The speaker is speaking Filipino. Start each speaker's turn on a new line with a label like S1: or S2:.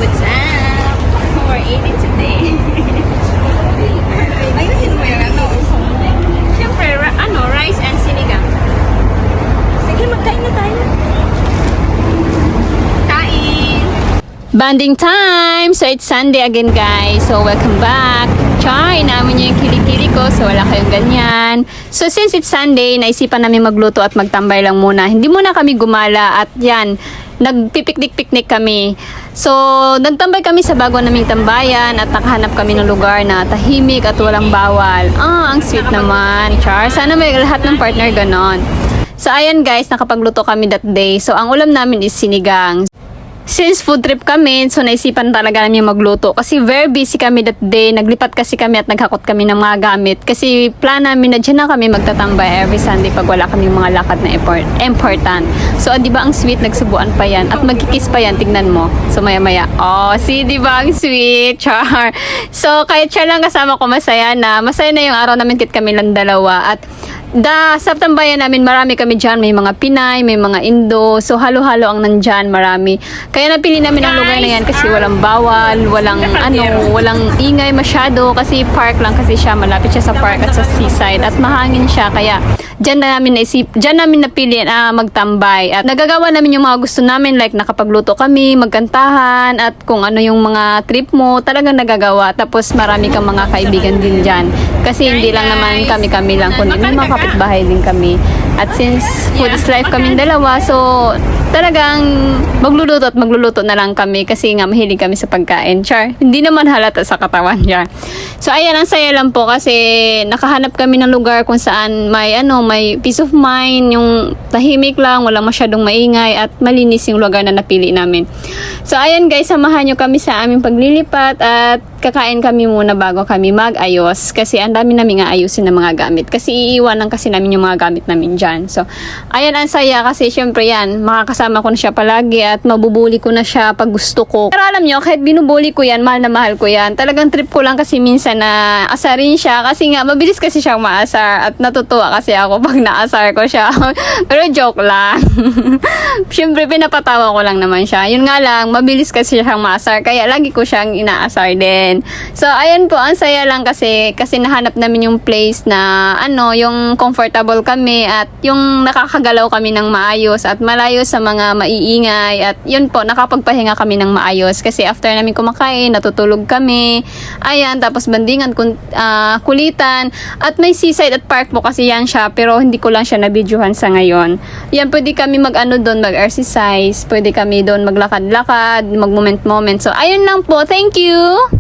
S1: What's up? How are eating today? Ayusin mo yung ano, usong mo. Siyempre, rice and sinigang. Sige, magkain na tayo. Kain! Banding time! So, it's Sunday again, guys. So, welcome back. Char, inaamon nyo yung kilikili ko. So, wala kayong ganyan. So, since it's Sunday, naisipan namin magluto at magtambay lang muna. Hindi muna kami gumala at yan, nagpipiknik-piknik kami. So, nagtambay kami sa bago naming tambayan at nakahanap kami ng lugar na tahimik at walang bawal. Ah, ang sweet naman, Char. Sana may lahat ng partner ganon. So, ayan guys, nakapagluto kami that day. So, ang ulam namin is sinigang. Since food trip kami, so naisipan talaga namin magluto. Kasi very busy kami that day. Naglipat kasi kami at naghakot kami ng mga gamit. Kasi plan namin na dyan na kami magtatambay every Sunday pag wala kami mga lakad na important. So, di ba ang sweet? Nagsubuan pa yan. At magkikis pa yan. Tignan mo. So, maya-maya. Oh, see, di ba ang sweet? Char. So, kahit siya lang kasama ko, masaya na. Masaya na yung araw namin kit kami lang dalawa. At sa tambayan namin, marami kami dyan. May mga Pinay, may mga Indo. So, halo-halo ang nandyan. Marami. Kaya napili namin ang lugar na yan kasi walang bawal, walang ingay masyado. Kasi park lang kasi siya. Malapit siya sa park at sa seaside. At mahangin siya. Kaya, dyan namin napili magtambay. At nagagawa namin yung mga gusto namin. Like, nakapagluto kami, magkantahan. At kung ano yung mga trip mo, talagang nagagawa. Tapos, marami kang mga kaibigan din dyan. Kasi hindi lang naman kami lang. Kundi may mga kapitbahay din kami. At since food is life kaming dalawa, so talagang magluluto na lang kami kasi nga mahilig kami sa pagkain. Char, hindi naman halata sa katawan niya. So ayan, ang saya lang po kasi nakahanap kami ng lugar kung saan may peace of mind, yung tahimik lang, walang masyadong maingay at malinis yung lugar na napili namin. So ayan guys, samahan nyo kami sa aming paglilipat at kakain kami muna bago kami mag-ayos kasi ang dami namin nga ayusin ng mga gamit kasi iiwanan kasi namin yung mga gamit namin dyan. So ayan, ang saya kasi syempre yan, makakasama ko na siya palagi at mabubuli ko na siya pag gusto ko. Pero alam nyo, kahit binubuli ko yan, mahal na mahal ko yan. Talagang trip ko lang kasi minsan na asarin siya kasi nga mabilis kasi siyang maasar at natutuwa kasi ako pag naasar ko siya. Pero joke lang. Syempre pinapatawa ko lang naman siya. Yun nga lang, mabilis kasi siyang maasar kaya lagi ko siyang inaasar din. So, ayan po, ang saya lang kasi nahanap namin yung place na yung comfortable kami at yung nakakagalaw kami ng maayos at malayo sa mga maiingay at yun po, nakapagpahinga kami ng maayos kasi after namin kumakain, natutulog kami. Ayan, tapos bandingan, kulitan at may seaside at park po kasi yan siya pero hindi ko lang siya na-videohan sa ngayon. Yan, pwede kami doon, mag-exercise, pwede kami doon maglakad-lakad, mag-moment-moment. So, ayun lang po. Thank you!